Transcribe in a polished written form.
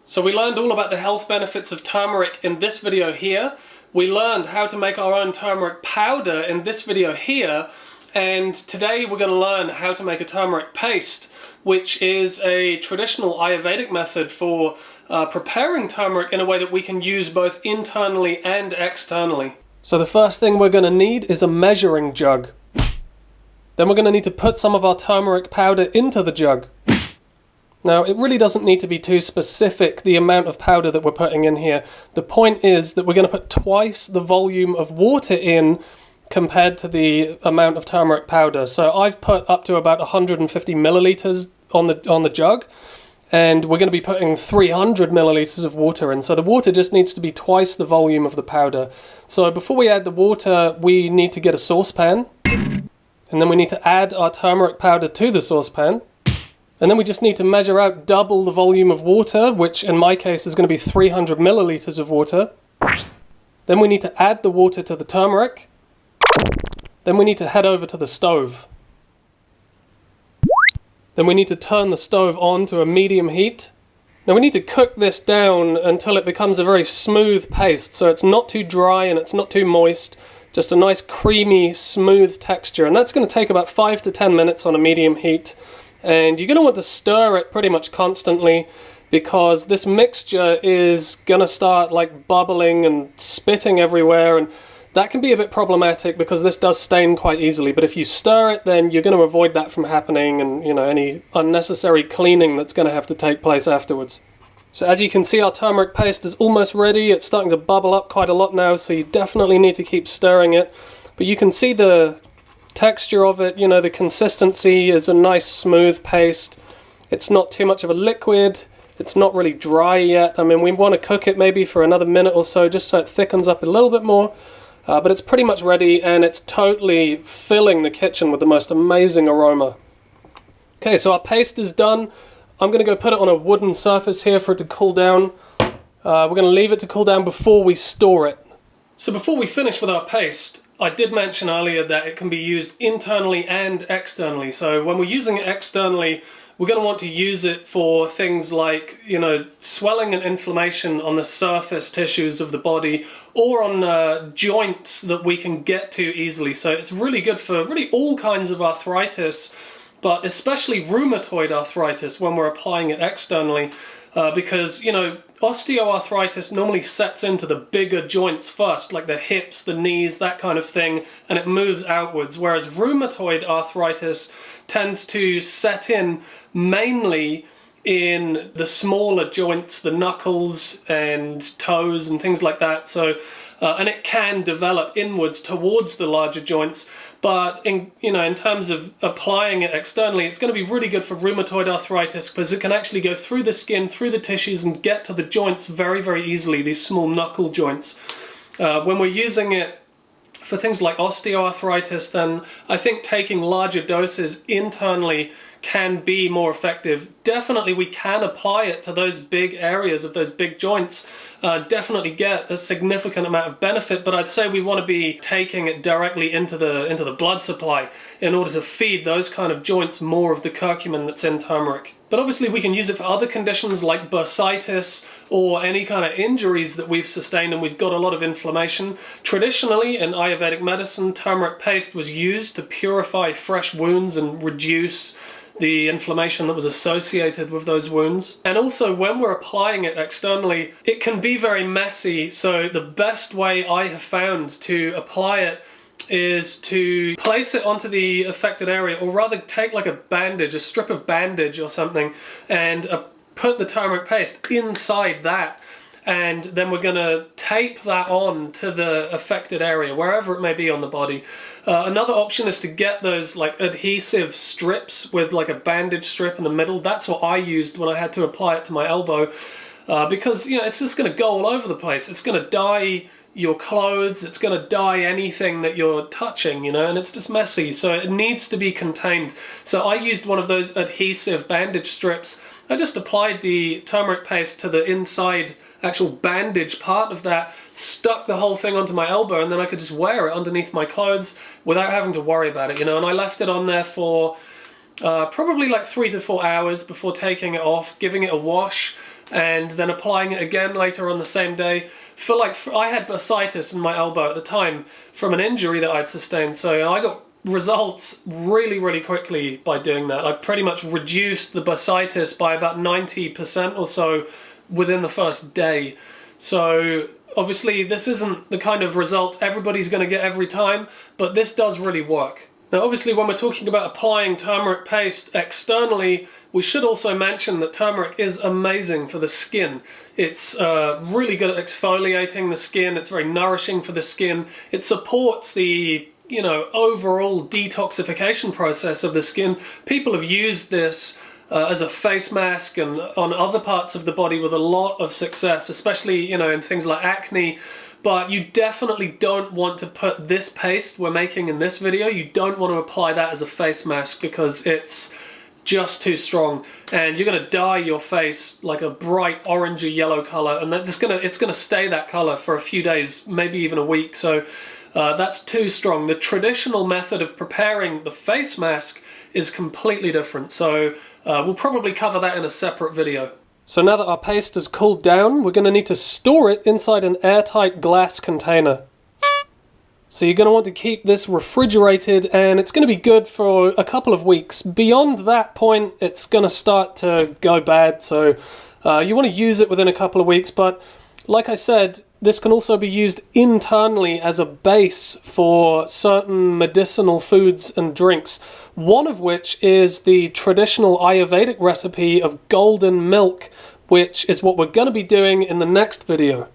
So we learned all about the health benefits of turmeric in this video here. We learned how to make our own turmeric powder in this video here. And today we're going to learn how to make a turmeric paste, which is a traditional Ayurvedic method for preparing turmeric in a way that we can use both internally and externally. So the first thing we're going to need is a measuring jug. Then we're going to need to put some of our turmeric powder into the jug. Now, it really doesn't need to be too specific, the amount of powder that we're putting in here. The point is that we're going to put twice the volume of water in compared to the amount of turmeric powder. So I've put up to about 150 milliliters on the jug, and we're going to be putting 300 milliliters of water in. So the water just needs to be twice the volume of the powder. So before we add the water, we need to get a saucepan, and then we need to add our turmeric powder to the saucepan. And then we just need to measure out double the volume of water, which in my case is going to be 300 milliliters of water. Then we need to add the water to the turmeric. Then we need to head over to the stove. Then we need to turn the stove on to a medium heat. Now we need to cook this down until it becomes a very smooth paste, so it's not too dry and it's not too moist. Just a nice creamy, smooth texture. And that's going to take about 5 to 10 minutes on a medium heat. And you're going to want to stir it pretty much constantly, because this mixture is going to start like bubbling and spitting everywhere, and that can be a bit problematic because this does stain quite easily. But if you stir it, then you're going to avoid that from happening, and any unnecessary cleaning that's going to have to take place afterwards. So as you can see, our turmeric paste is almost ready. It's starting to bubble up quite a lot now, so you definitely need to keep stirring it. But you can see the texture of it, the consistency is a nice smooth paste. It's not too much of a liquid. It's not really dry yet. I mean, we want to cook it maybe for another minute or so just so it thickens up a little bit more. But it's pretty much ready, and it's totally filling the kitchen with the most amazing aroma. Okay, so our paste is done. I'm going to go put it on a wooden surface here for it to cool down. We're going to leave it to cool down before we store it. So before we finish with our paste, I did mention earlier that it can be used internally and externally. So when we're using it externally, we're going to want to use it for things like, swelling and inflammation on the surface tissues of the body, or on joints that we can get to easily. So it's really good for really all kinds of arthritis, but especially rheumatoid arthritis when we're applying it externally. Because, osteoarthritis normally sets into the bigger joints first, like the hips, the knees, that kind of thing, and it moves outwards. Whereas rheumatoid arthritis tends to set in mainly in the smaller joints, the knuckles and toes and things like that. So, and it can develop inwards towards the larger joints. But in terms of applying it externally, it's going to be really good for rheumatoid arthritis because it can actually go through the skin, through the tissues, and get to the joints very, very easily, these small knuckle joints. When we're using it for things like osteoarthritis, then I think taking larger doses internally can be more effective. Definitely we can apply it to those big areas of those big joints, definitely get a significant amount of benefit, but I'd say we want to be taking it directly into the blood supply in order to feed those kind of joints more of the curcumin that's in turmeric. But obviously we can use it for other conditions like bursitis or any kind of injuries that we've sustained and we've got a lot of inflammation. Traditionally in Ayurvedic medicine, turmeric paste was used to purify fresh wounds and reduce the inflammation that was associated with those wounds. And also when we're applying it externally, it can be very messy, so the best way I have found to apply it is to place it onto the affected area, or rather take like a bandage, a strip of bandage or something, and put the turmeric paste inside that. And then we're going to tape that on to the affected area, wherever it may be on the body. Another option is to get those like adhesive strips with like a bandage strip in the middle. That's what I used when I had to apply it to my elbow, because it's just going to go all over the place. It's going to dye your clothes, it's going to dye anything that you're touching, and it's just messy. So it needs to be contained. So I used one of those adhesive bandage strips. I just applied the turmeric paste to the inside actual bandage part of that, stuck the whole thing onto my elbow, and then I could just wear it underneath my clothes without having to worry about it, and I left it on there for probably like 3 to 4 hours before taking it off, giving it a wash, and then applying it again later on the same day. I had bursitis in my elbow at the time from an injury that I'd sustained, so I got results really, really quickly by doing that. I pretty much reduced the bursitis by about 90% or so within the first day. So obviously this isn't the kind of results everybody's going to get every time, but this does really work. Now obviously when we're talking about applying turmeric paste externally, we should also mention that turmeric is amazing for the skin. It's really good at exfoliating the skin, it's very nourishing for the skin, it supports the overall detoxification process of the skin. People have used this as a face mask and on other parts of the body with a lot of success, especially in things like acne. But you definitely don't want to put this paste we're making in this video, you don't want to apply that as a face mask because it's just too strong, and you're going to dye your face like a bright orangey yellow color, and it's going to stay that color for a few days, maybe even a week. So that's too strong. The traditional method of preparing the face mask is completely different, so we'll probably cover that in a separate video. So now that our paste has cooled down, we're going to need to store it inside an airtight glass container. So you're going to want to keep this refrigerated, and it's going to be good for a couple of weeks. Beyond that point, it's going to start to go bad, so you want to use it within a couple of weeks. But like I said, this can also be used internally as a base for certain medicinal foods and drinks, one of which is the traditional Ayurvedic recipe of golden milk, which is what we're going to be doing in the next video.